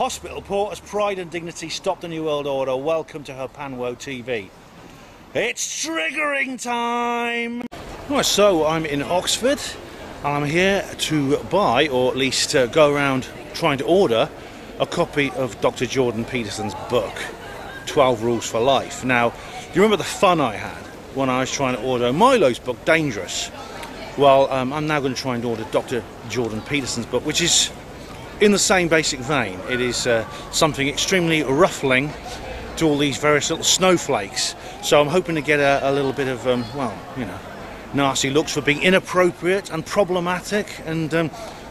hospital port as pride and dignity stop the New World Order. Welcome to her Panwo TV. It's triggering time! Right, so I'm in Oxford and I'm here to buy, or at least go around trying to order, a copy of Dr. Jordan Peterson's book, 12 Rules for Life. Now, do you remember the fun I had when I was trying to order Milo's book, Dangerous? Well, I'm now going to try and order Dr. Jordan Peterson's book, which is in the same basic vein. It is something extremely ruffling to all these various little snowflakes. So I'm hoping to get a little bit of, well, you know, nasty looks for being inappropriate and problematic and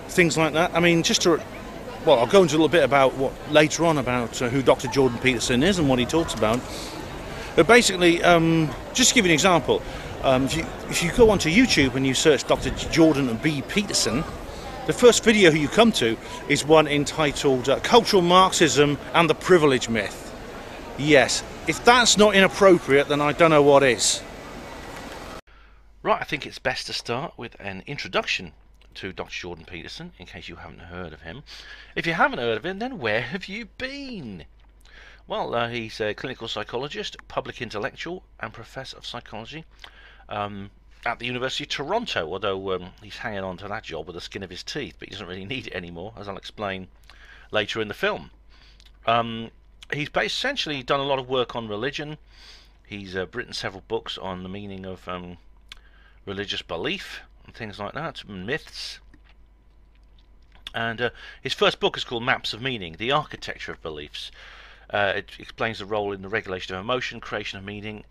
things like that. I mean, just to, well, I'll go into a little bit about what later on about who Dr. Jordan Peterson is and what he talks about. But basically, just to give you an example, if you go onto YouTube and you search Dr. Jordan B. Peterson, the first video you come to is one entitled Cultural Marxism and the Privilege Myth. Yes, if that's not inappropriate, then I don't know what is. Right, I think it's best to start with an introduction to Dr. Jordan Peterson, in case you haven't heard of him. If you haven't heard of him, then where have you been? Well, he's a clinical psychologist, public intellectual, and professor of psychology at the University of Toronto, although he's hanging on to that job with the skin of his teeth, but he doesn't really need it anymore, as I'll explain later in the film. He's essentially done a lot of work on religion. He's written several books on the meaning of religious belief and things like that, myths. And his first book is called Maps of Meaning, The Architecture of Beliefs. It explains the role in the regulation of emotion, creation of meaning,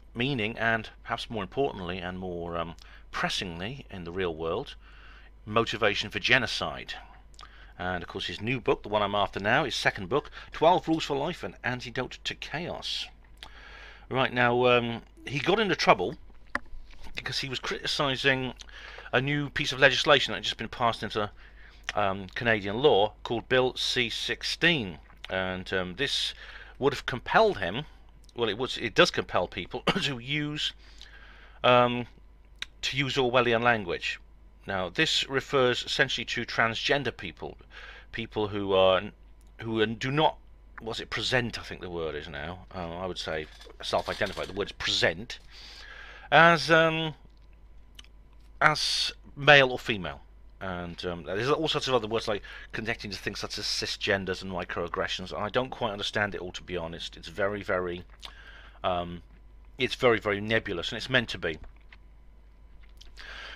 and perhaps more importantly and more pressingly in the real world, motivation for genocide. And of course his new book, the one I'm after now, his second book, 12 Rules for Life, An Antidote to Chaos. Right, now he got into trouble because he was criticising a new piece of legislation that had just been passed into Canadian law called Bill C-16, and this would have compelled him, well, it does compel people to use Orwellian language. Now, this refers essentially to transgender people who do not, what's it, present, I think the word is now. I would say self-identify. The word is present as male or female. And there's all sorts of other words like connecting to things such as cisgenders and microaggressions. I don't quite understand it all, to be honest. It's very, very nebulous, and it's meant to be.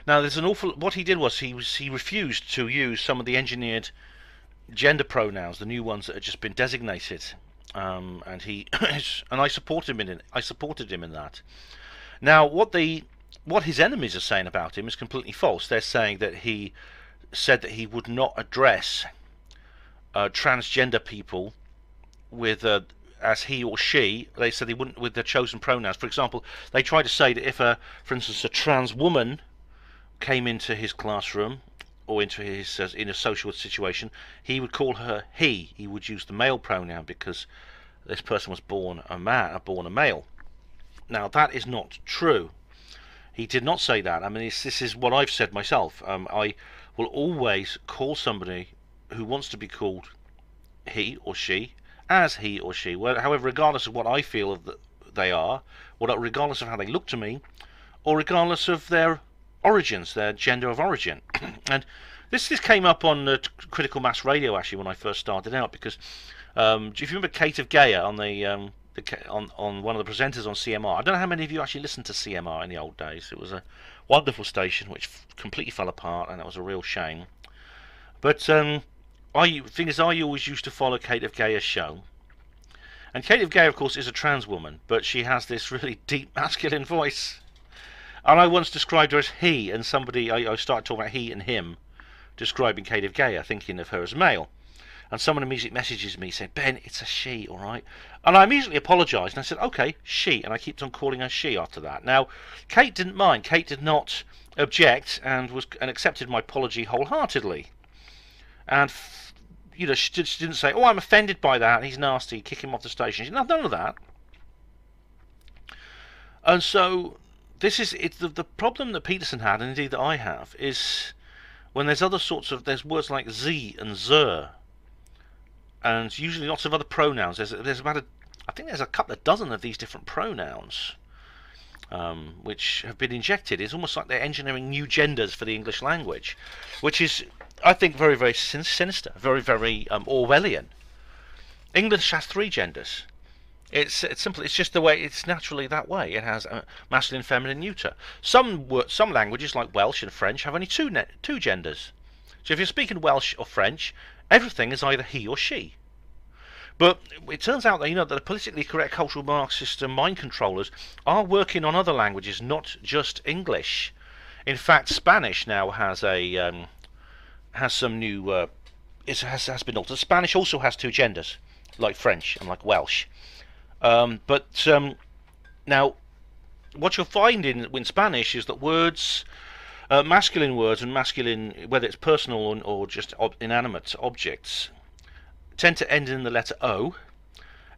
Now, there's an awful. What he did was he refused to use some of the engineered gender pronouns, the new ones that had just been designated, and I supported him in it. I supported him in that. Now, what his enemies are saying about him is completely false. They're saying that he said that he would not address transgender people with as he or she. They said he wouldn't with their chosen pronouns. For example, they tried to say that if for instance, a trans woman came into his classroom or into his in a social situation, he would call her he. He would use the male pronoun because this person was born a male. Now, that is not true. He did not say that. I mean, this is what I've said myself. I will always call somebody who wants to be called he or she as he or she. However, regardless of what I feel they are, regardless of how they look to me, or regardless of their origins, their gender of origin. And this came up on Critical Mass Radio actually when I first started out, because if you remember Kate of Gaia on the on one of the presenters on CMR. I don't know how many of you actually listened to CMR in the old days. It was a wonderful station which completely fell apart, and that was a real shame. But I always used to follow Kate of Gaia's show. And Kate of Gaia, of course, is a trans woman, but she has this really deep masculine voice. And I once described her as he, and I started talking about he and him, describing Kate of Gaia, thinking of her as male. And someone immediately messages me saying, Ben, it's a she, all right? And I immediately apologised, and I said, okay, she. And I kept on calling her she after that. Now, Kate didn't mind. Kate did not object and accepted my apology wholeheartedly. And, you know, she didn't say, oh, I'm offended by that, he's nasty, kick him off the station. She said, none of that. And so, the problem that Peterson had, and indeed that I have, is when there's words like Z and Zer, and usually lots of other pronouns. There's about I think there's a couple of dozen of these different pronouns, which have been injected. It's almost like they're engineering new genders for the English language, which is, I think, very, very sinister, very, very Orwellian. English has 3 genders. It's simple. It's just the way. It's naturally that way. It has masculine, feminine, neuter. Some languages like Welsh and French have only two genders. So if you're speaking Welsh or French, everything is either he or she. But it turns out that that the politically correct cultural Marxist mind controllers are working on other languages, not just English. In fact, Spanish now has some new. Has been altered. Spanish also has 2 genders, like French and like Welsh. Now, what you'll find in Spanish is that words, masculine words and masculine, whether it's personal or just inanimate objects, tend to end in the letter O,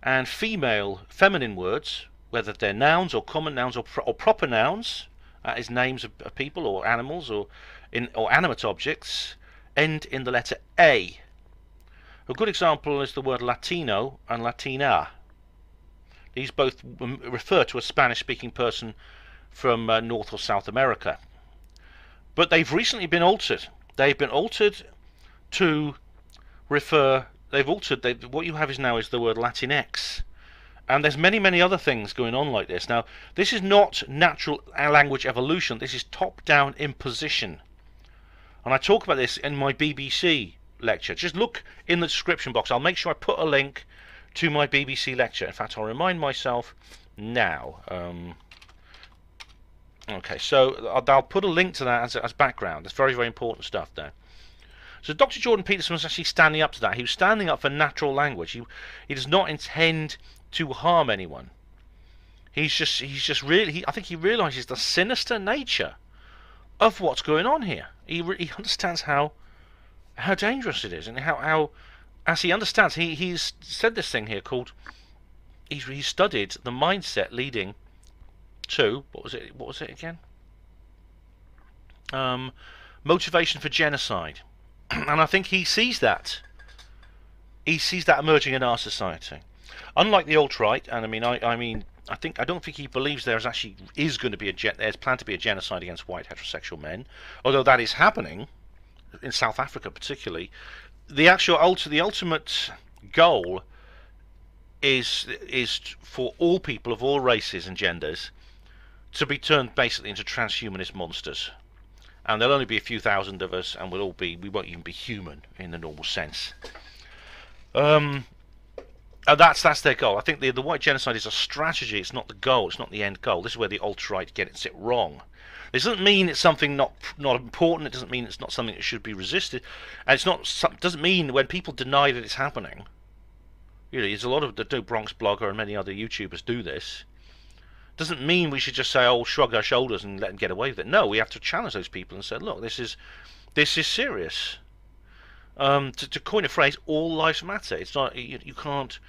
and feminine words, whether they're nouns or common nouns or proper nouns, that is names of people or animals or animate objects, end in the letter A. A good example is the word Latino and Latina. These both refer to a Spanish-speaking person from North or South America. But they've recently been altered. They've been altered to refer... what you have is the word Latinx. And there's many, many other things going on like this. Now, this is not natural language evolution. This is top-down imposition. And I talk about this in my BBC lecture. Just look in the description box. I'll make sure I put a link to my BBC lecture. In fact, I'll remind myself now. Okay, so I'll put a link to that as background. It's very, very important stuff there. So Dr. Jordan Peterson was actually standing up to that. He was standing up for natural language. He does not intend to harm anyone. I think he realizes the sinister nature of what's going on here. He understands how dangerous it is, and how as he understands, he's said this thing here called, he's studied the mindset leading to, what was it again? Motivation for genocide. And I think he sees that emerging in our society. Unlike the alt-right, and I don't think he believes there's planned to be a genocide against white heterosexual men, although that is happening in South Africa particularly. The ultimate goal is for all people of all races and genders to be turned basically into transhumanist monsters, and there'll only be a few thousand of us, and we won't even be human in the normal sense. And that's their goal. I think the white genocide is a strategy. It's not the goal. It's not the end goal. This is where the alt-right gets it wrong. This doesn't mean it's something not important. It doesn't mean it's not something that should be resisted, and doesn't mean when people deny that it's happening. There's a lot of the Bronx Blogger and many other YouTubers do this. Doesn't mean we should just say, "Oh, shrug our shoulders and let them get away with it." No, we have to challenge those people and say, "Look, this is serious." To coin a phrase, all lives matter. It's not you can't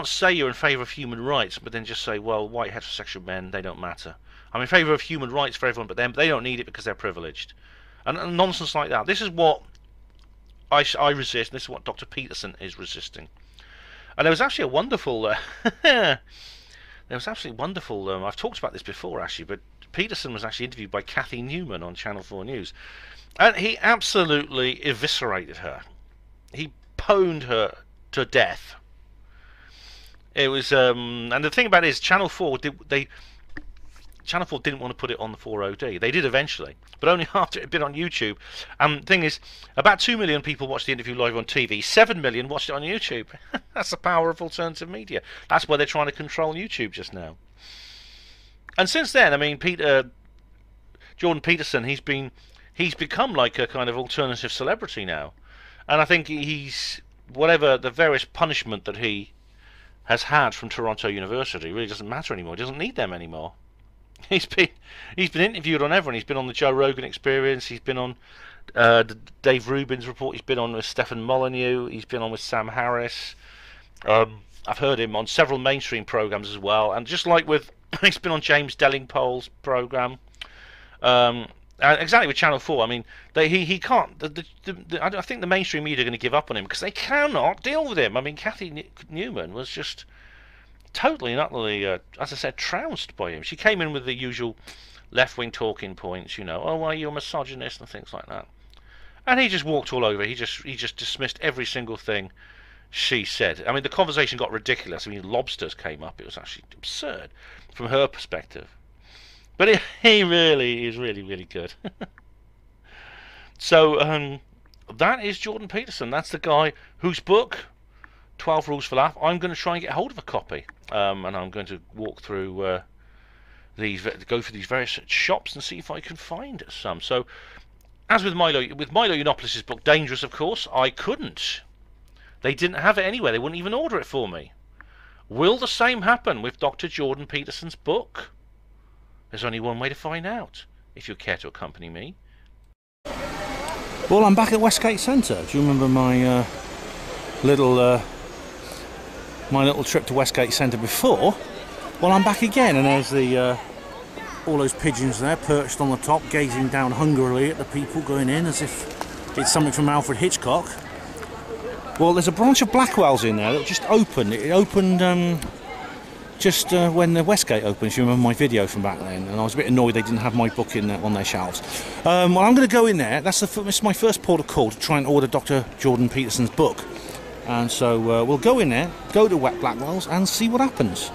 say you're in favour of human rights, but then just say, "Well, white heterosexual men, they don't matter." I'm in favour of human rights for everyone, but they don't need it because they're privileged, and nonsense like that. This is what I resist. And this is what Dr. Peterson is resisting. And there was actually a wonderful. I've talked about this before actually, but Peterson was actually interviewed by Kathy Newman on Channel 4 News, and he absolutely eviscerated her. He pwned her to death. It was, and the thing about it is, Channel 4 didn't want to put it on the 4OD. They did eventually, but only after it had been on YouTube. And the thing is, about 2 million people watched the interview live on TV. 7 million watched it on YouTube. That's the power of alternative media. That's why they're trying to control YouTube just now. And since then, Jordan Peterson, he's become like a kind of alternative celebrity now. And I think whatever the various punishment that he has had from Toronto University really doesn't matter anymore. He doesn't need them anymore. He's been interviewed on everyone. He's been on the Joe Rogan Experience. He's been on Dave Rubin's Report. He's been on with Stephen Molyneux. He's been on with Sam Harris. I've heard him on several mainstream programs as well. And just like he's been on James Delingpole's program. Exactly with Channel 4. I mean, he can't. I think the mainstream media are going to give up on him because they cannot deal with him. I mean, Kathy Newman was just totally and utterly, as I said, trounced by him. She came in with the usual left-wing talking points, oh, why you're a misogynist and things like that. And he just walked all over. He just dismissed every single thing she said. I mean, the conversation got ridiculous. I mean, lobsters came up. It was actually absurd from her perspective. But he really is really good. So that is Jordan Peterson. That's the guy whose book, 12 Rules for Life, I'm going to try and get hold of a copy. And I'm going to walk through go through these various shops and see if I can find some. So, as with Milo Yiannopoulos' book, Dangerous, of course, I couldn't. They didn't have it anywhere. They wouldn't even order it for me. Will the same happen with Dr. Jordan Peterson's book? There's only one way to find out, if you care to accompany me. Well, I'm back at Westgate Centre. Do you remember my little trip to Westgate Centre before? Well, I'm back again, and there's the all those pigeons there perched on the top, gazing down hungrily at the people going in as if it's something from Alfred Hitchcock. Well, there's a branch of Blackwell's in there that just opened. It opened just when the Westgate opened. You remember my video from back then, and I was a bit annoyed they didn't have my book in there on their shelves. Well, I'm going to go in there. It's my first port of call to try and order Dr. Jordan Peterson's book, and so we'll go in there, go to Blackwell's, and see what happens.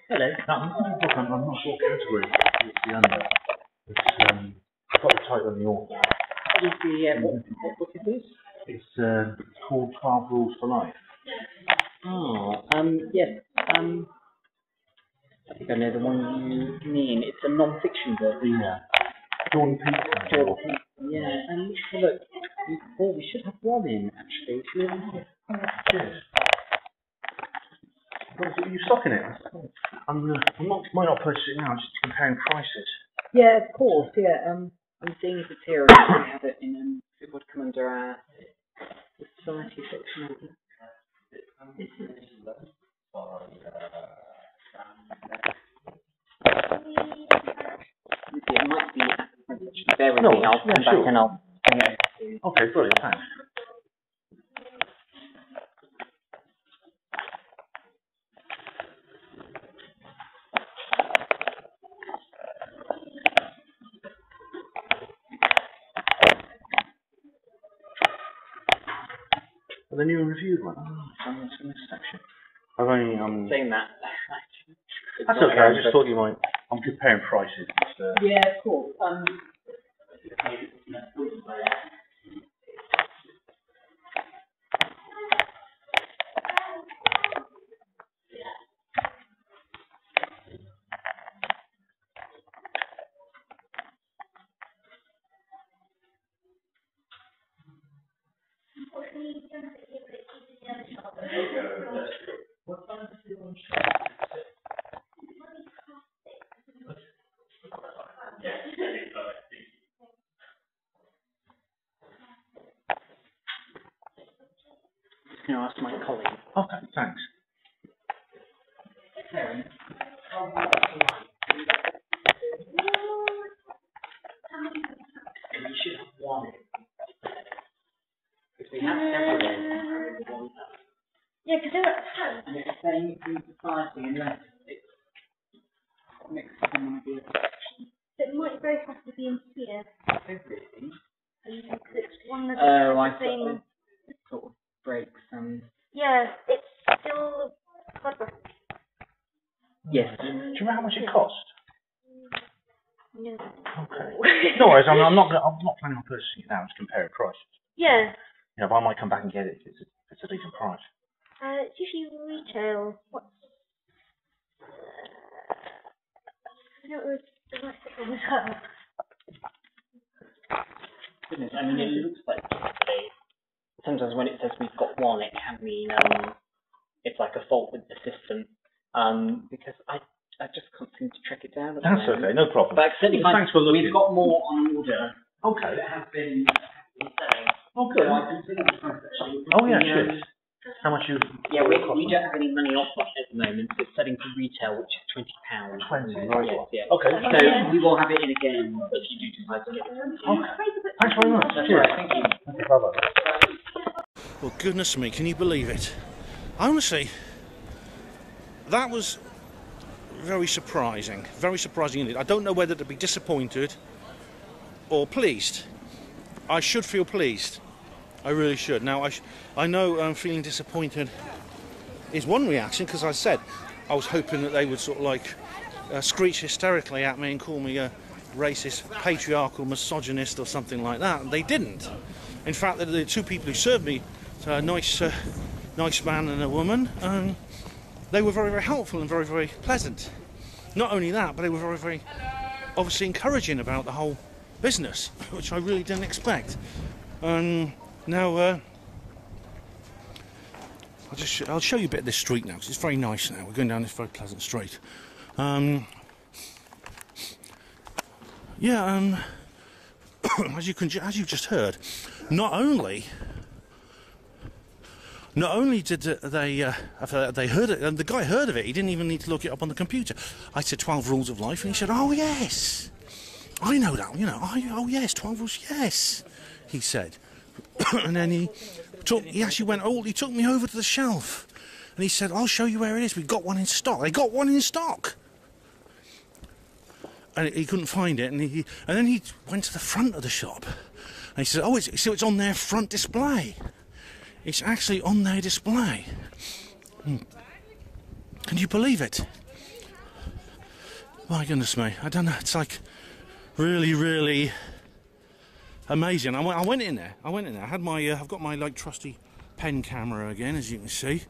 Hello. I'm not sure what category it's the under. I've got the title on the author. What is what book is this? It's called 12 Rules for Life. Yes. I think I know the one you mean. It's a non-fiction book. Yeah. Jordan Peterson. Yeah. Look, we should have one in actually. Yes. Are you stocking it? Might not purchase it now. I'm just comparing prices. Yeah, of course. Yeah. I'm seeing if it's here. We have it in. It would come under our society section. It might be. Bear with me. I'll come back and I'll. Okay, brilliant. Thanks. The new reviewed one. It's in this section. I've only saying that. That's okay. I just thought you might. I'm comparing prices. Yeah, of course. Can I ask my colleague? Okay, thanks. You should have one. Because we have several in. Yeah, because they were at home. And it's saying food society unless it's mixed with one of the other sections. So it might both have to be in here. Oh, really? Because it's one of I the same. It sort of breaks. Yeah, it's still clever. Yes. Do you know how much it cost? No. Okay. No worries. I'm not planning on purchasing it now. I'm just comparing prices. Yeah. But I might come back and get it if it's a decent price. It's usually retail. What's? I don't know. domestic reserve. Goodness, I mean, it looks like sometimes when it says we've got one, it can mean it's like a fault with the system. Because I just can't seem to track it down. That's okay, no problem. But certainly, Thanks for looking. We've got more on order. Okay. That have been selling. Oh, good. So I can see the price actually. Oh, yeah, sure. How much you? Yeah, we don't have any money off it at the moment. It's selling for retail, which is £20. 20, right. Yeah. Okay. So we will have it in again if you do decide to get it. Okay. Thanks very much. That's Cheers. right, thank you. Okay, bye-bye. Well, goodness me, can you believe it? Honestly, that was very surprising indeed. I don't know whether to be disappointed or pleased. I should feel pleased. I really should. Now, I know feeling disappointed is one reaction, because I said I was hoping that they would sort of like screech hysterically at me and call me a racist, patriarchal, misogynist or something like that. And they didn't. In fact, the two people who served me, a nice man and a woman, they were very, very helpful and very, very pleasant. Not only that, but they were very, very obviously encouraging about the whole business, which I really didn't expect. Now, I'll show you a bit of this street now, because it's very nice now. We're going down this very pleasant street. As you just heard, not only did they heard it, and the guy heard of it. He didn't even need to look it up on the computer. I said 12 rules of life, and he said, "Oh yes, I know that. You know, oh yes, 12 rules. Yes," he said. And then he took me over to the shelf, and he said, "I'll show you where it is. We've got one in stock." They got one in stock. And he couldn't find it, and then he went to the front of the shop, and he said, "Oh, it's on their front display. It's actually on their display." Can you believe it? My goodness me, I don't know. It's like really, really amazing. I went in there. I had my I've got my like trusty pen camera again, as you can see,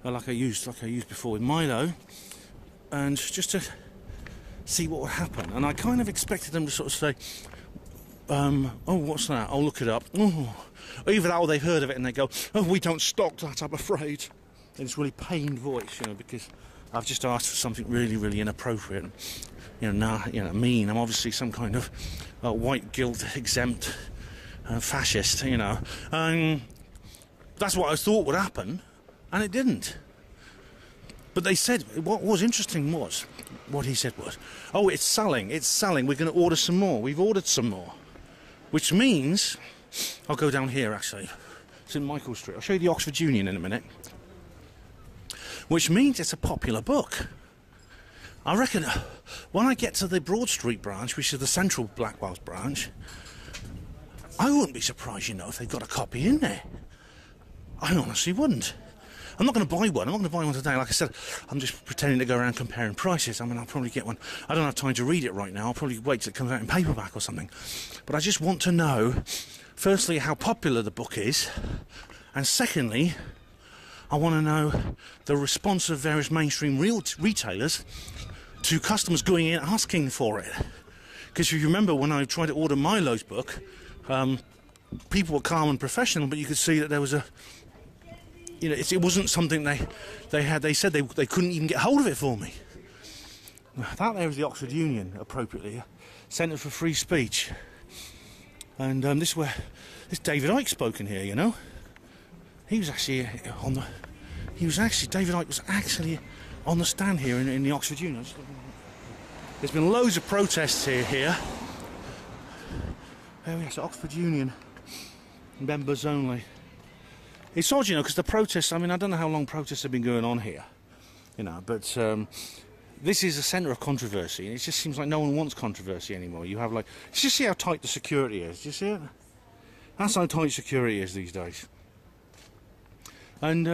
like I used before with Milo, and just to see what would happen. And I kind of expected them to sort of say, "Oh, what's that? I'll look it up." Oh. Either that or they've heard of it and they go, "Oh, we don't stock that, I'm afraid." In this really pained voice, because I've just asked for something really, really inappropriate. Mean. I'm obviously some kind of white guilt exempt fascist, And that's what I thought would happen, and it didn't. But they said, what was interesting was, what he said was, "Oh, it's selling, we're going to order some more. We've ordered some more." Which means, I'll go down here actually, St Michael Street. I'll show you the Oxford Union in a minute. Which means it's a popular book. I reckon when I get to the Broad Street branch, which is the central Blackwell's branch, I wouldn't be surprised, if they've got a copy in there. I honestly wouldn't. I'm not going to buy one. I'm not going to buy one today. Like I said, I'm just pretending to go around comparing prices. I mean, I'll probably get one. I don't have time to read it right now. I'll probably wait till it comes out in paperback or something. But I just want to know, firstly, how popular the book is, and secondly, I want to know the response of various mainstream retailers to customers going in asking for it. Because if you remember when I tried to order Milo's book, people were calm and professional, but you could see that there was it wasn't something they had. They said they couldn't even get hold of it for me. That there is the Oxford Union, appropriately, Centre for Free Speech, and this David Icke spoke in here. David Icke was actually on the stand here in the Oxford Union. There's been loads of protests here. There we are, so Oxford Union, members only. It's odd, because the protests, I mean, I don't know how long protests have been going on here, but this is a centre of controversy, and it just seems like no one wants controversy anymore. You have just see how tight the security is. Do you see it? That's how tight security is these days. And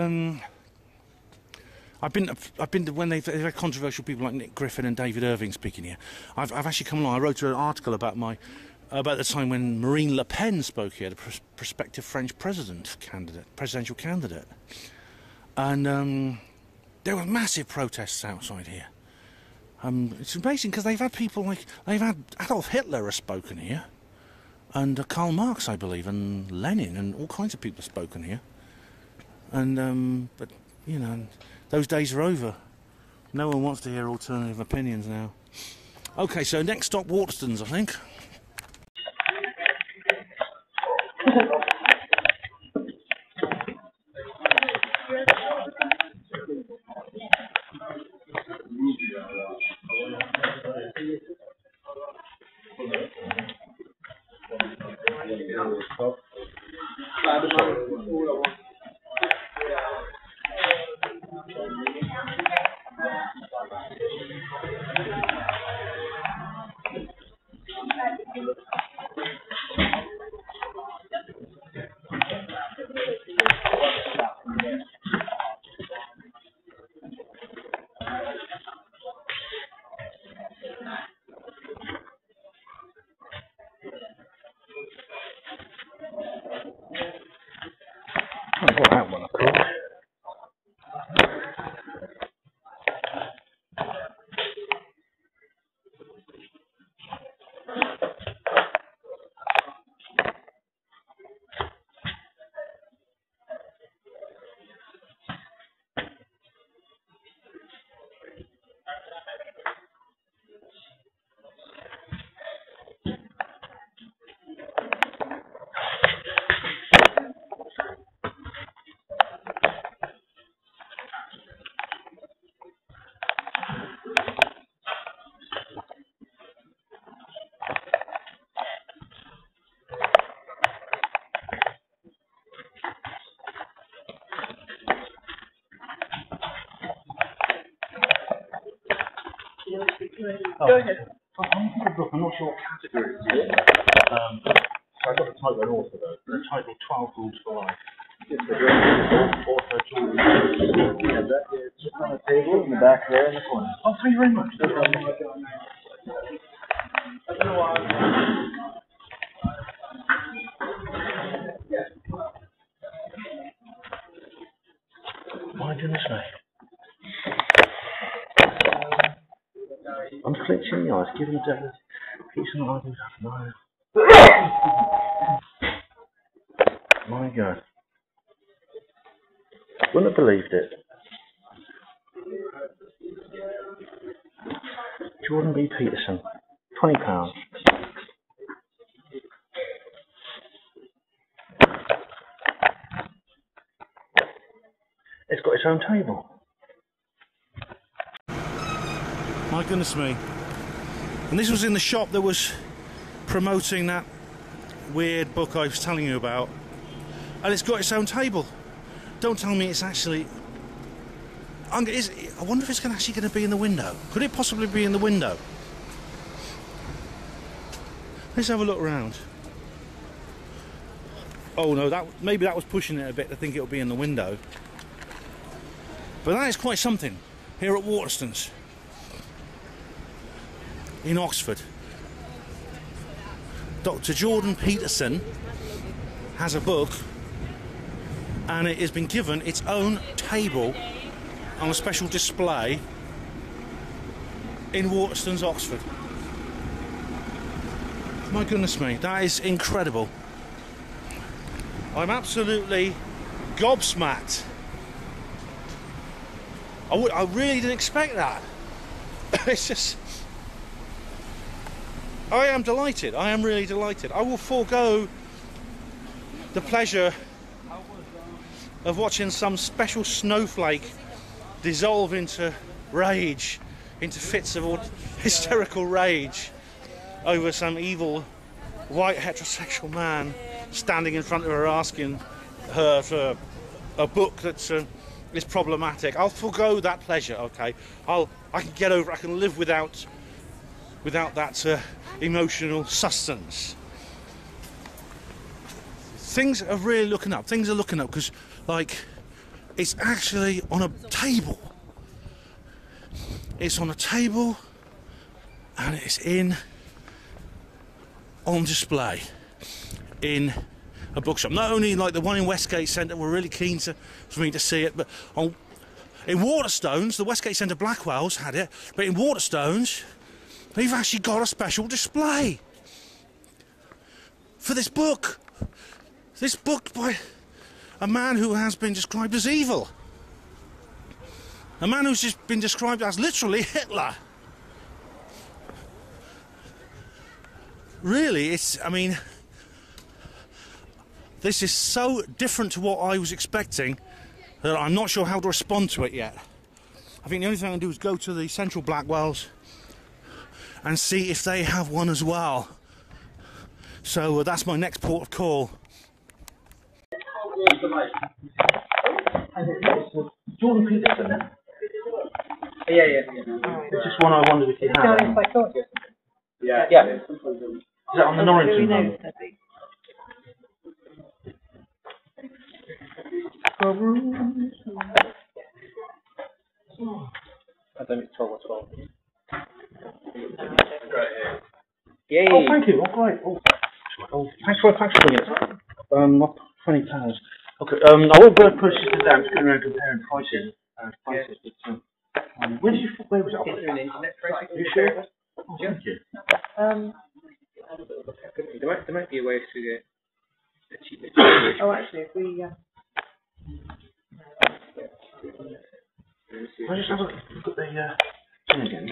I've been to when they've had controversial people like Nick Griffin and David Irving speaking here. I've actually come along. I wrote an article about the time when Marine Le Pen spoke here, the prospective French presidential candidate, and there were massive protests outside here. It's amazing because they've had people like Adolf Hitler has spoken here, and Karl Marx, I believe, and Lenin, and all kinds of people have spoken here. And but you know, those days are over. No one wants to hear alternative opinions now. Okay, so next stop, Waterstones, I think. That one, of course. Go ahead. I'm not sure what category it's in. So I got the title and author though. The title 12 Rules for Life. Author Jordan Peterson. Yeah, that is just on the table in the back there in the corner. Oh, thank you very much. My goodness me. I'm clenching the eyes, giving the devil a piece of my mind. My God. Wouldn't have believed it. Jordan B. Peterson, £20. It's got its own table. My goodness me. And this was in the shop that was promoting that weird book I was telling you about. And it's got its own table. Don't tell me it's actually... I wonder if it's actually going to be in the window. Could it possibly be in the window? Let's have a look around. Oh no, maybe that was pushing it a bit to think it would be in the window. But that is quite something here at Waterstones in Oxford. Dr. Jordan Peterson has a book, and it has been given its own table on a special display in Waterstones, Oxford. My goodness me, that is incredible. I'm absolutely gobsmacked. I really didn't expect that. It's just... I am delighted. I am really delighted. I will forego the pleasure of watching some special snowflake dissolve into rage, into fits of hysterical rage over some evil white heterosexual man standing in front of her asking her for a book that's is problematic. I'll forego that pleasure. Okay, I can get over. I can live without that emotional sustenance. Things are really looking up. Things are looking up because, like, it's actually on a table. It's on a table, and it's on display in a bookshop. Not only like the one in Westgate Centre, we're really keen for me to see it, but In Waterstones, the Westgate Centre Blackwells had it, but in Waterstones, they've actually got a special display for this book. This book by a man who has been described as evil. A man who's just been described as literally Hitler. Really, I mean, this is so different to what I was expecting that I'm not sure how to respond to it yet. I think the only thing I can do is go to the Central Blackwells and see if they have one as well. So that's my next port of call. Jordan Peterson. Yeah. It's just one I wondered if you had. Yeah. Is that on the Norrington one? I don't know if it's 12 or 12. Yeah. Oh, thank you. Oh, great. Oh, thanks for bringing it up. Not £20. Okay. I won't purchase this down. I'm just going around comparing prices. Where was it? It's an internet price. Are you sure? Oh, thank you. There might be a way to get the cheapest. Oh, actually, if we... I just have a look at the thing again.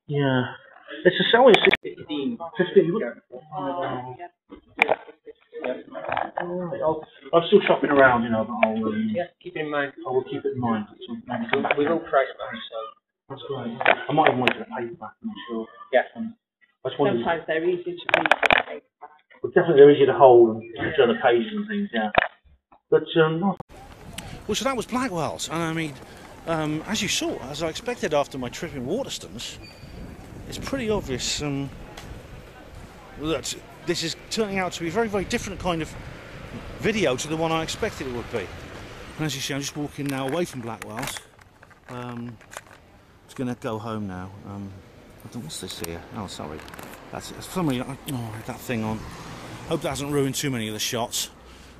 Yeah. It's a selling 15. 15. I'm still shopping around, you know, but I'll Keep it in mind. I will keep it in mind. We will price match, so That's great. I might even wait for the paperback, I'm not sure. yeah. I just wanted, Sometimes they're easy to read. well, definitely they're easy to hold and to other pages and things, yeah. But, no. Well, so that was Blackwell's, and I mean, as you saw, as I expected after my trip in Waterstones, it's pretty obvious that this is turning out to be a very, very different kind of video to the one I expected it would be. And as you see, I'm just walking now away from Blackwell's. Just going to go home now. What's this here? Oh, sorry. That's somebody. I had that thing on. Hope that hasn't ruined too many of the shots.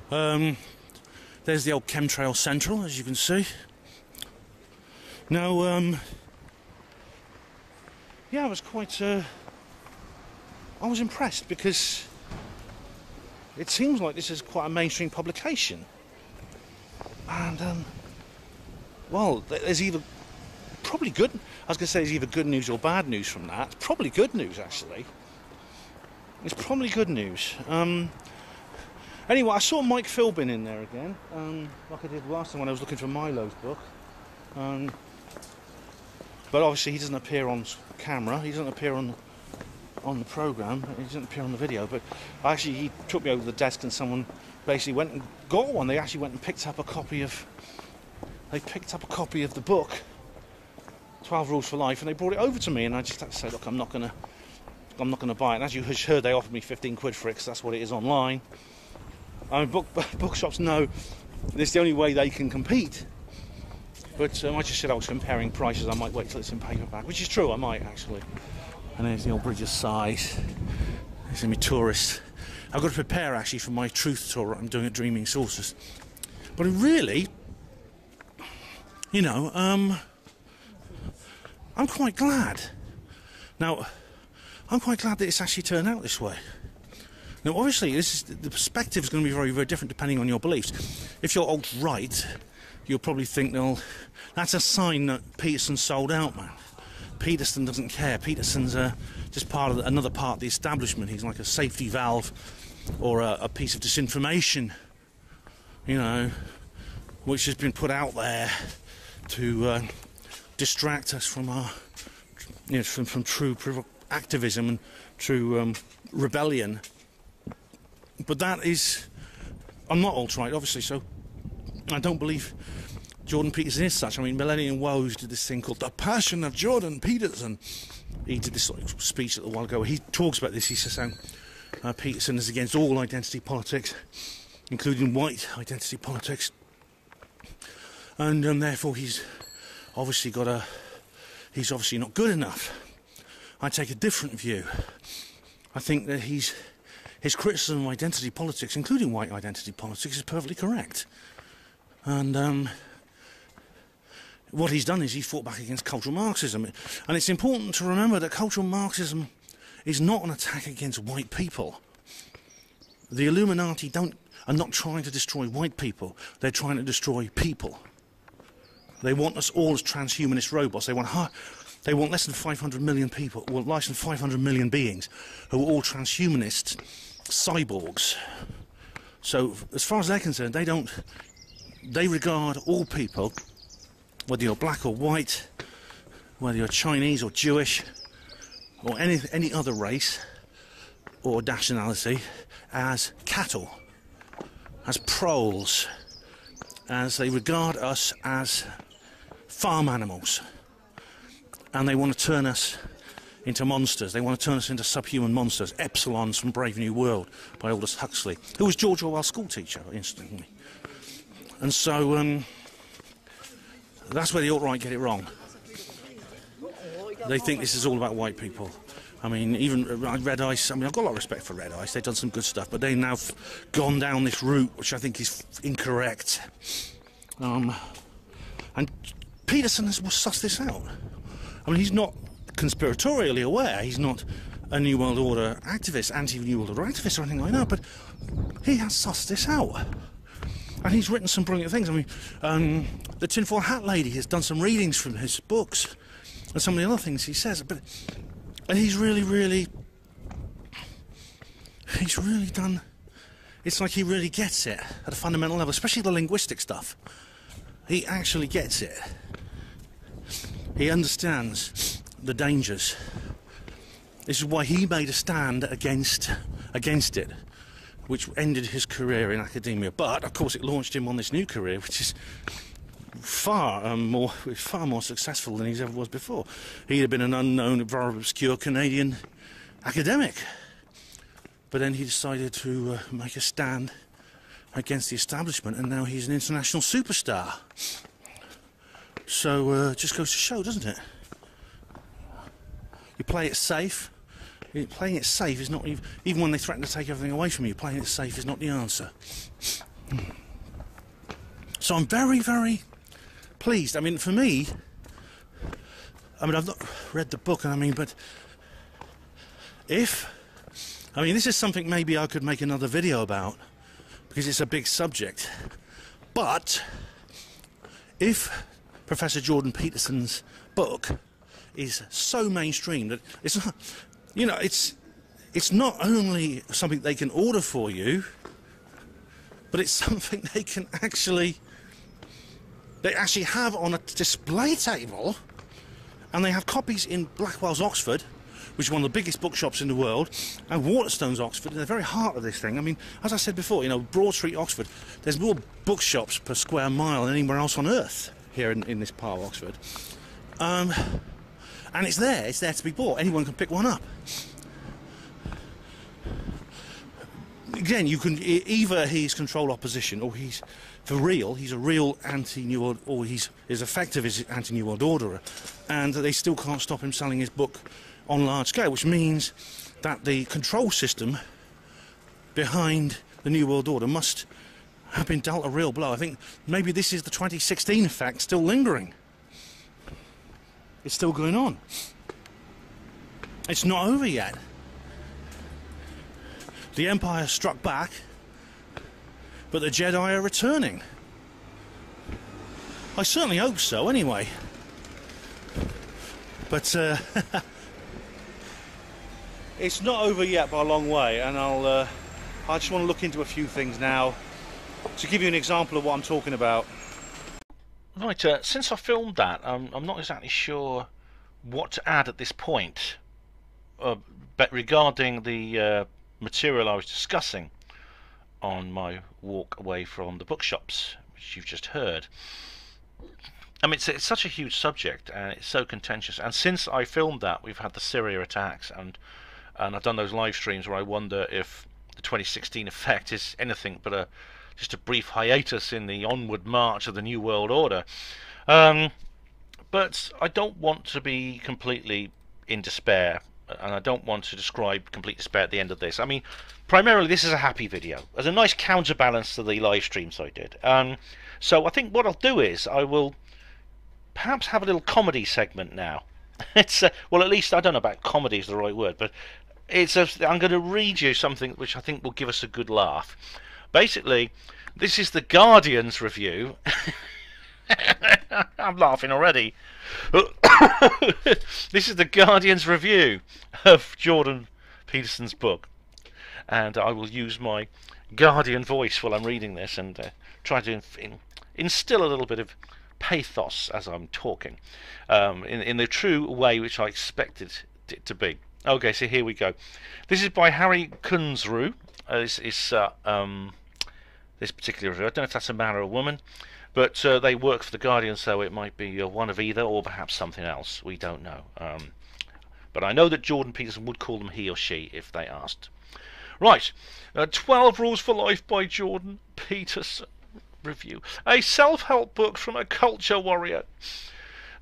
There's the old Chemtrail Central, as you can see. Now, yeah, I was quite. I was impressed because it seems like this is quite a mainstream publication, and well, there's either probably good. I was going to say there's either good news or bad news from that. It's probably good news, actually. It's probably good news. Anyway, I saw Mike Philbin in there again, like I did last time when I was looking for Milo's book. But obviously he doesn't appear on camera. He doesn't appear on the program. He doesn't appear on the video. But actually, he took me over to the desk, and someone basically went and got one. They actually went and picked up a copy of. They picked up a copy of the book, 12 Rules for Life, and they brought it over to me. And I just had to say, look, I'm not gonna buy it. And as you heard, they offered me 15 quid for it because that's what it is online. I mean, bookshops know it's the only way they can compete. But I just said I was comparing prices. I might wait till it's in paperback, which is true. I might actually. And there's the old Bridge of Sighs. There's my tourist. I've got to prepare actually for my truth tour I'm doing at Dreaming Saucers. But really, you know, I'm quite glad. Now, I'm quite glad that it's actually turned out this way. Now, obviously, the perspective is going to be very, very different depending on your beliefs. If you're alt-right, you'll probably think, well, that's a sign that Peterson's sold out, man. Peterson doesn't care. Peterson's just part of another part of the establishment. He's like a safety valve or a piece of disinformation, you know, which has been put out there to distract us from our, you know, from true activism and true rebellion. But that is, I'm not alt-right, obviously, so I don't believe Jordan Peterson is such. I mean, Millennium Woes did this thing called The Passion of Jordan Peterson. He did this sort of speech a little while ago. He talks about this. He says Peterson is against all identity politics, including white identity politics. And therefore he's obviously he's obviously not good enough. I take a different view. I think that he's his criticism of identity politics, including white identity politics, is perfectly correct. And what he's done is he's fought back against cultural Marxism. And it's important to remember that cultural Marxism is not an attack against white people. The Illuminati are not trying to destroy white people. They're trying to destroy people. They want us all as transhumanist robots. They want less than 500 million people, well, less than 500 million beings who are all transhumanist cyborgs. So, as far as they're concerned, they regard all people, whether you're black or white, whether you're Chinese or Jewish, or any other race or nationality, as cattle, as proles, as they regard us as farm animals. And they want to turn us into monsters. They want to turn us into subhuman monsters, epsilons from Brave New World by Aldous Huxley, who was George Orwell's schoolteacher, instantly. And so that's where the alt-right get it wrong. They think this is all about white people. I mean, even Red Ice, I mean, I've got a lot of respect for Red Ice. They've done some good stuff, but they've now gone down this route, which I think is incorrect. And Peterson has sussed this out. I mean, he's not conspiratorially aware. He's not a New World Order activist, anti-New World Order activist or anything like that, but he has sussed this out. And he's written some brilliant things. I mean, the Tinfoil Hat Lady has done some readings from his books and some of the other things he says. And he's really done... It's like he really gets it at a fundamental level, especially the linguistic stuff. He actually gets it. He understands the dangers. This is why he made a stand against it, which ended his career in academia. But of course, it launched him on this new career, which is far more successful than he ever was before. He'd have been an unknown, very obscure Canadian academic, but then he decided to make a stand against the establishment, and now he's an international superstar. So it just goes to show, doesn't it? You play it safe. Playing it safe is not even when they threaten to take everything away from you. Playing it safe is not the answer. So I'm very pleased. I mean, for me, I've not read the book, but this is something maybe I could make another video about, because it's a big subject. But if Professor Jordan Peterson's book is so mainstream that it's not, it's not only something they can order for you, but it's something they actually have on a display table, and they have copies in Blackwell's Oxford, which is one of the biggest bookshops in the world, and Waterstone's Oxford, in the very heart of this thing. I mean, as I said before, Broad Street, Oxford, there's more bookshops per square mile than anywhere else on earth here in this part of Oxford. And it's there to be bought. Anyone can pick one up. Again, you can either he's controlled opposition, or he's a real anti-New World, or he's as effective as anti-New World Orderer, and they still can't stop him selling his book on large scale, which means that the control system behind the New World Order must have been dealt a real blow. I think maybe this is the 2016 effect still lingering. It's still going on. It's not over yet. The Empire struck back, but the Jedi are returning. I certainly hope so, anyway. But it's not over yet by a long way, and I just want to look into a few things now to give you an example of what I'm talking about. Right, since I filmed that, I'm not exactly sure what to add at this point, but regarding the material I was discussing on my walk away from the bookshops, which you've just heard. I mean, it's such a huge subject, and it's so contentious. And since I filmed that, we've had the Syria attacks, and I've done those live streams where I wonder if the 2016 effect is anything but just a brief hiatus in the onward march of the New World Order. But I don't want to be completely in despair and I don't want to describe complete despair at the end of this. I mean, primarily this is a happy video. As a nice counterbalance to the live streams I did. So I think what I'll do is I will perhaps have a little comedy segment now. It's well, at least I don't know about comedy is the right word, but I'm going to read you something which I think will give us a good laugh. Basically, this is the Guardian's review. I'm laughing already. This is the Guardian's review of Jordan Peterson's book, and I will use my Guardian voice while I'm reading this and try to instill a little bit of pathos as I'm talking, in the true way which I expected it to be. Okay, so here we go. This is by Harry Kunzru. This particular review. I don't know if that's a man or a woman, but they work for the Guardian, so it might be one of either, or perhaps something else. We don't know. But I know that Jordan Peterson would call them he or she if they asked. Right, 12 Rules for Life by Jordan Peterson review. A self-help book from a culture warrior.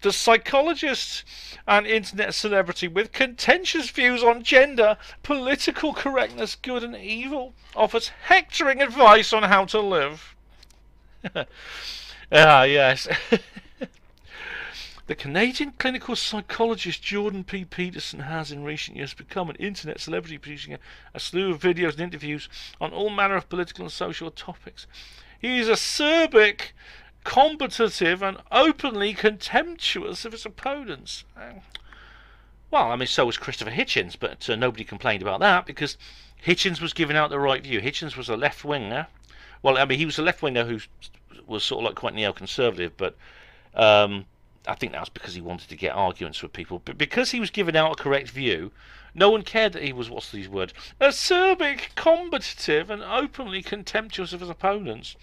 The psychologist and internet celebrity with contentious views on gender, political correctness, good and evil, offers hectoring advice on how to live. Yes. The Canadian clinical psychologist Jordan P. Peterson has in recent years become an internet celebrity, producing a slew of videos and interviews on all manner of political and social topics. He is acerbic, combative and openly contemptuous of his opponents. Well, I mean, so was Christopher Hitchens, but nobody complained about that because Hitchens was giving out the right view. Hitchens was a left-winger. Well, I mean, he was a left-winger who was sort of like quite neoconservative, but I think that was because he wanted to get arguments with people. But because he was giving out a correct view, no one cared that he was, what's these words, acerbic, combative and openly contemptuous of his opponents.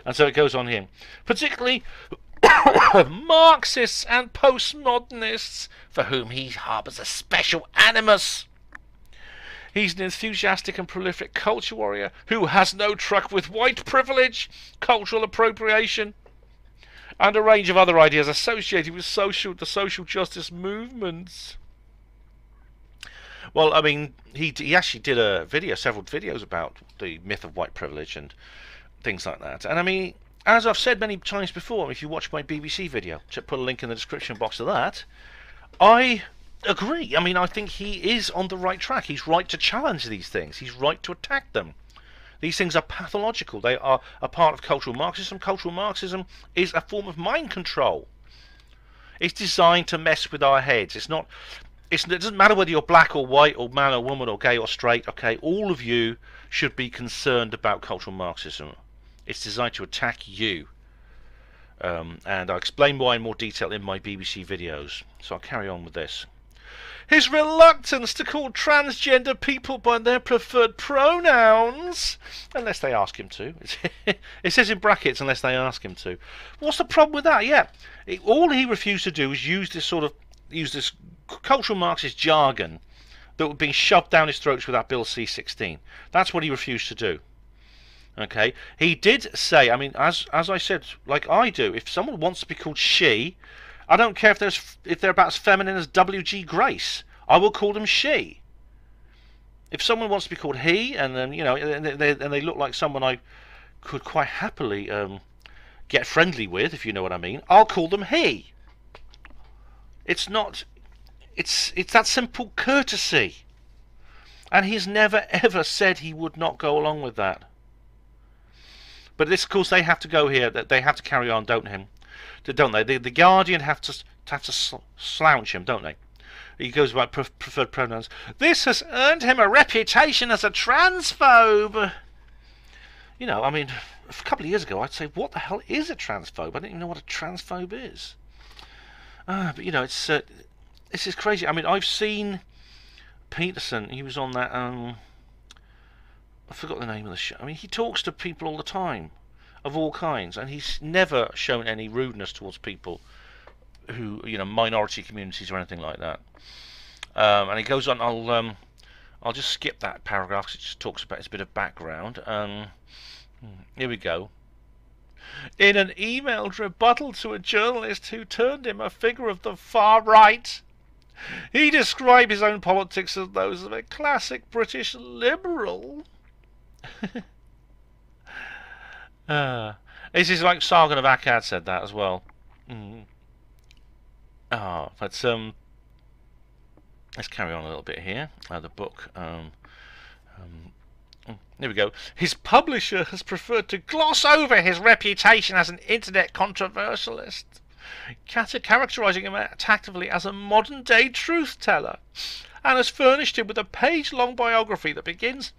And so it goes on here. Particularly Marxists and postmodernists, for whom he harbours a special animus. He's an enthusiastic and prolific culture warrior who has no truck with white privilege, cultural appropriation, and a range of other ideas associated with the social justice movements. Well, I mean, he actually did several videos about the myth of white privilege and things like that. And I mean, as I've said many times before, if you watch my BBC video, put a link in the description box of that, I agree. I mean, I think he is on the right track. He's right to challenge these things. He's right to attack them. These things are pathological. They are a part of cultural Marxism. Cultural Marxism is a form of mind control. It's designed to mess with our heads. It doesn't matter whether you're black or white or man or woman or gay or straight. Okay, all of you should be concerned about cultural Marxism. It's designed to attack you. And I'll explain why in more detail in my BBC videos. So I'll carry on with this. His reluctance to call transgender people by their preferred pronouns, unless they ask him to. It says in brackets, unless they ask him to. What's the problem with that? Yeah, all he refused to do was use this cultural Marxist jargon that was being shoved down his throats with that Bill C-16. That's what he refused to do. Okay, he did say, I mean, as I said, like I do, if someone wants to be called she, I don't care if they're about as feminine as W.G. Grace. I will call them she. If someone wants to be called he, and then and they look like someone I could quite happily get friendly with, if you know what I mean, I'll call them he. It's that simple courtesy, and he's never ever said he would not go along with that. But this, of course, they have to go here. They have to carry on, don't they? The Guardian have to slouch him, don't they? He goes about preferred pronouns. This has earned him a reputation as a transphobe. You know, I mean, a couple of years ago, I'd say, what the hell is a transphobe? I didn't even know what a transphobe is. But you know, this is crazy. I mean, I've seen Peterson. He was on that. I forgot the name of the show. I mean, he talks to people all the time, of all kinds, and he's never shown any rudeness towards people who, minority communities or anything like that. And he goes on. I'll just skip that paragraph because it just talks about a bit of background. Here we go. In an emailed rebuttal to a journalist who termed him a figure of the far right, He described his own politics as those of a classic British liberal. This is like Sargon of Akkad said that as well. But let's carry on a little bit here. The book. Here we go. His publisher has preferred to gloss over his reputation as an internet controversialist, characterizing him tactfully as a modern-day truth-teller, and has furnished him with a page-long biography that begins: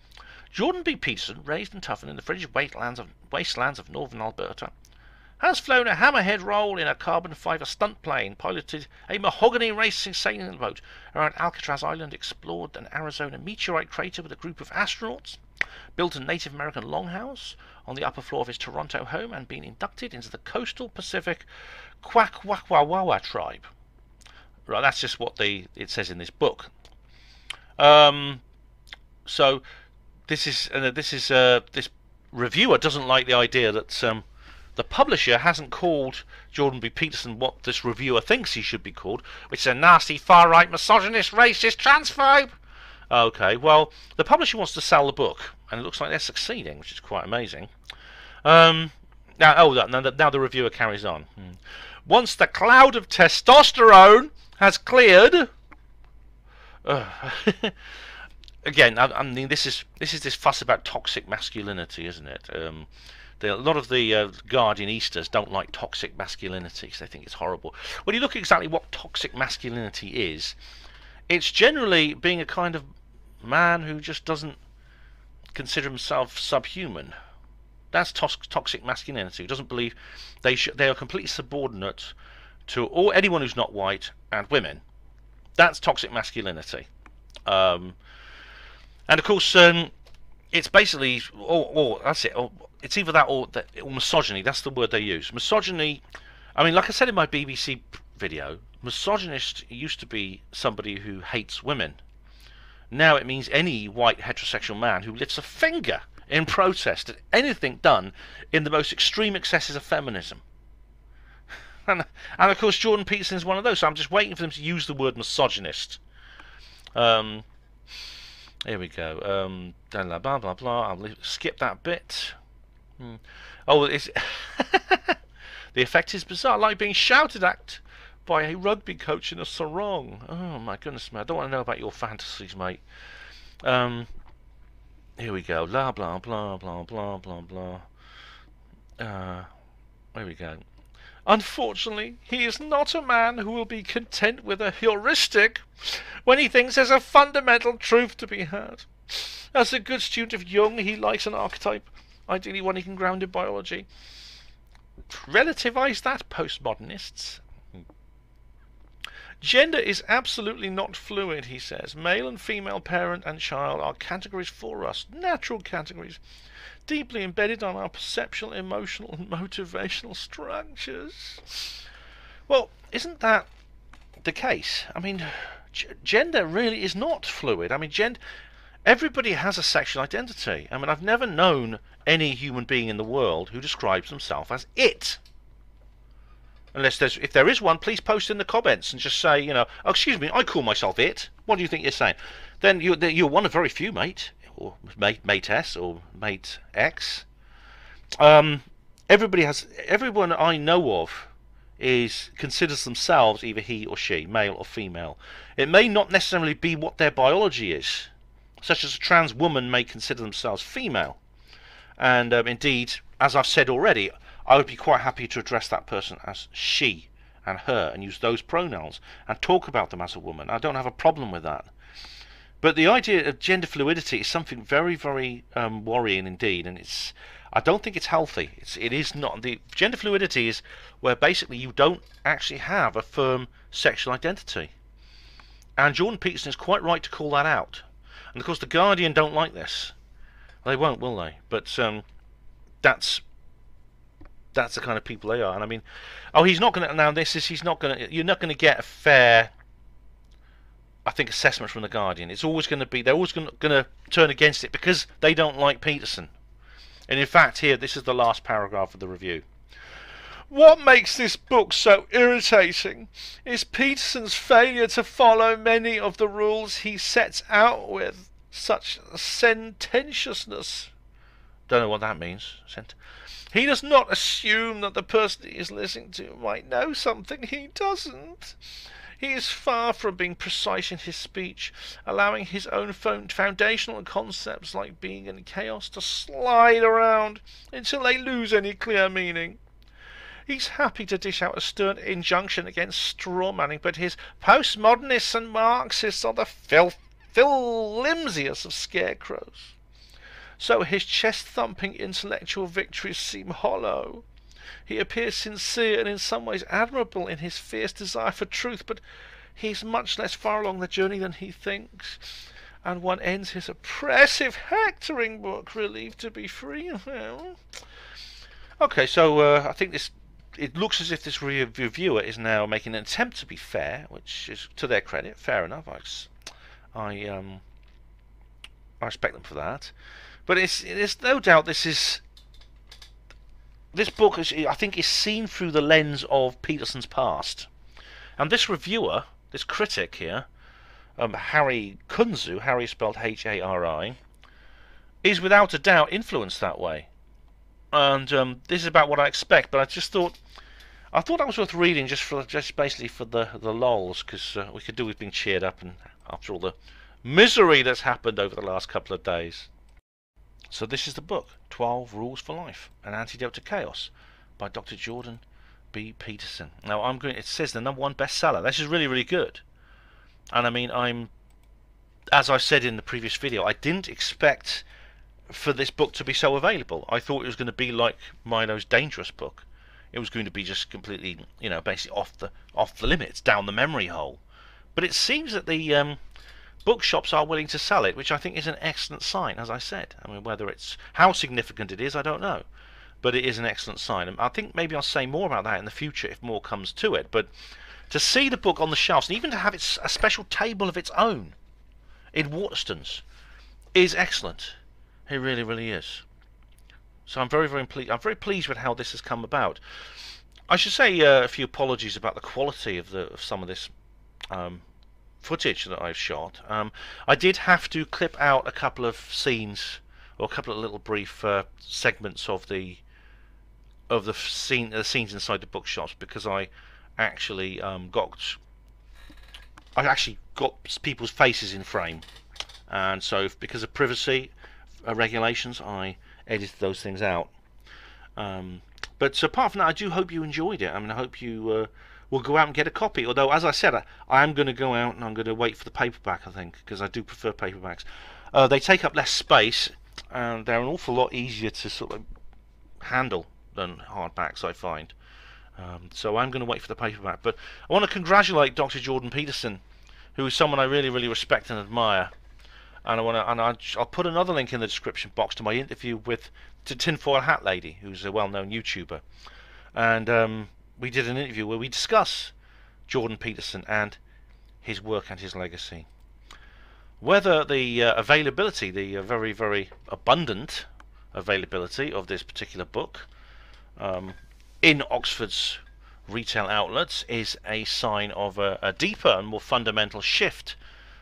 Jordan B. Peterson, raised and toughened in the frigid wastelands of northern Alberta, has flown a hammerhead roll in a carbon fiber stunt plane, piloted a mahogany racing sailing boat around Alcatraz Island, explored an Arizona meteorite crater with a group of astronauts, built a Native American longhouse on the upper floor of his Toronto home, and been inducted into the coastal Pacific Kwakwakwawa tribe. Right, that's just what it says in this book. So this reviewer doesn't like the idea that the publisher hasn't called Jordan B. Peterson what this reviewer thinks he should be called, which is a nasty, far-right, misogynist, racist, transphobe. Okay, well, the publisher wants to sell the book, and it looks like they're succeeding, which is quite amazing. Now the reviewer carries on. Once the cloud of testosterone has cleared, again, I mean, this is this fuss about toxic masculinity, isn't it? A lot of the Guardianistas don't like toxic masculinity, so they think it's horrible. When you look at exactly what toxic masculinity is, it's generally being a kind of man who just doesn't consider himself subhuman. That's toxic masculinity. Who doesn't believe they are completely subordinate to anyone who's not white and women. That's toxic masculinity. And of course, it's basically, that's it. It's either that or misogyny. That's the word they use. Misogyny. I mean, like I said in my BBC video, misogynist used to be somebody who hates women. Now it means any white heterosexual man who lifts a finger in protest at anything done in the most extreme excesses of feminism. And of course, Jordan Peterson is one of those. So I'm just waiting for them to use the word misogynist. Here we go. Blah blah blah blah. I'll skip that bit. Oh, it's the effect is bizarre, like being shouted at by a rugby coach in a sarong. Oh my goodness, man! I don't want to know about your fantasies, mate. Here we go. Blah blah blah blah blah blah blah. Here we go. Unfortunately, he is not a man who will be content with a heuristic when he thinks there's a fundamental truth to be had. As a good student of Jung, he likes an archetype, ideally one he can ground in biology. Relativize that, postmodernists. Gender is absolutely not fluid, he says. Male and female, parent and child are categories for us, natural categories, deeply embedded on our perceptual, emotional and motivational structures. Well, isn't that the case? I mean, gender really is not fluid. I mean, everybody has a sexual identity. I mean, I've never known any human being in the world who describes himself as it. Unless if there is one, please post in the comments and just say, you know, oh, excuse me, I call myself it. What do you think you're saying? Then you're one of very few, mate, or mate S, or mate X. Everyone I know of considers themselves either he or she, male or female. It may not necessarily be what their biology is, such as a trans woman may consider themselves female. And indeed, as I've said already, I would be quite happy to address that person as she and her and use those pronouns and talk about them as a woman. I don't have a problem with that. But the idea of gender fluidity is something very, very worrying indeed, and I don't think it's healthy. It is not. The gender fluidity is where basically you don't actually have a firm sexual identity. And Jordan Peterson is quite right to call that out. And of course the Guardian don't like this. They won't, will they? But that's the kind of people they are. And I mean, he's not going to. Now he's not going to. You're not going to get a fair, I think, assessment from the Guardian. It's always going to be. They're always going to turn against it because they don't like Peterson. And in fact, here, this is the last paragraph of the review. What makes this book so irritating is Peterson's failure to follow many of the rules he sets out with, such sententiousness. Don't know what that means. He does not assume that the person he is listening to might know something he doesn't. He is far from being precise in his speech, allowing his own foundational concepts like being and chaos to slide around until they lose any clear meaning. He's happy to dish out a stern injunction against straw-manning, but his postmodernists and Marxists are the flimsiest of scarecrows. So his chest-thumping intellectual victories seem hollow. He appears sincere and in some ways admirable in his fierce desire for truth, but he's much less far along the journey than he thinks, and one ends his oppressive hectoring book, relieved to be free. Okay, so I think it looks as if this reviewer is now making an attempt to be fair, which is to their credit, fair enough. I respect them for that. But there's no doubt this book I think is seen through the lens of Peterson's past, and this reviewer, this critic here, Harry Kunzu, Harry spelled H-A-R-I, is without a doubt influenced that way. And this is about what I expect. But I thought that was worth reading just basically for the lols, because we could do with being cheered up, and after all the misery that's happened over the last couple of days. So this is the book, 12 Rules for Life, An Antidote to Chaos, by Dr. Jordan B. Peterson. Now it says the #1 bestseller. This is really, really good. And I mean, as I said in the previous video, I didn't expect for this book to be so available. I thought it was going to be like Milo's Dangerous book. It was going to be just completely, basically off the limits, down the memory hole. But it seems that the bookshops are willing to sell it, which I think is an excellent sign, as I said. I mean, how significant it is, I don't know. But it is an excellent sign. And I think maybe I'll say more about that in the future if more comes to it. But to see the book on the shelves, and even to have a special table of its own in Waterstones, is excellent. It really, really is. So I'm very, very pleased. I'm very pleased with how this has come about. I should say a few apologies about the quality of some of this footage that I've shot. I did have to clip out a couple of scenes, or a couple of little brief segments of the scenes inside the bookshops, because I actually got people's faces in frame, and so because of privacy regulations, I edited those things out. But apart from that, I do hope you enjoyed it. I mean, I hope you will go out and get a copy. Although, as I said, I am going to go out and I'm going to wait for the paperback, I think, because I do prefer paperbacks. They take up less space, and they're an awful lot easier to sort of handle than hardbacks, I find. So I'm going to wait for the paperback. But I want to congratulate Dr. Jordan Peterson, who is someone I really, really respect and admire. And I'll put another link in the description box to my interview with Tinfoil Hat Lady, who's a well-known YouTuber. And we did an interview where we discuss Jordan Peterson and his work and his legacy. Whether the availability, the very, very abundant availability of this particular book in Oxford's retail outlets is a sign of a deeper and more fundamental shift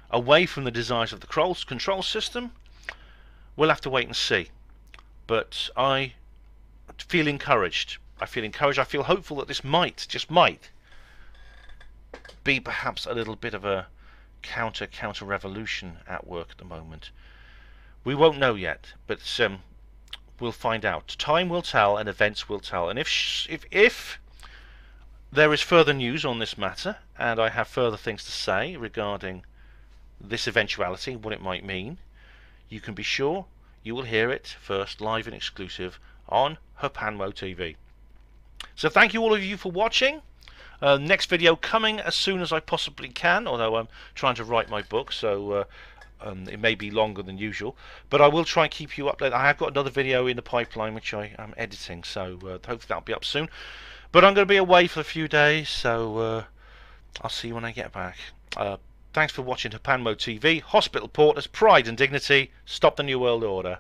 away from the desires of the control system, we'll have to wait and see. But I feel encouraged. I feel hopeful that this just might be perhaps a little bit of a counter revolution at work at the moment. We won't know yet, but we'll find out. Time will tell, and events will tell. And if there is further news on this matter, and I have further things to say regarding this eventuality, what it might mean, you can be sure you will hear it first, live and exclusive, on Herpanwo TV. So thank you all of you for watching. Next video coming as soon as I possibly can, although I'm trying to write my book, so it may be longer than usual, but I will try and keep you updated. I have got another video in the pipeline which I am editing, so hopefully that'll be up soon. But I'm going to be away for a few days, so I'll see you when I get back. Thanks for watching Herpanwo TV. Hospital Porters, Pride and Dignity. Stop the New World Order.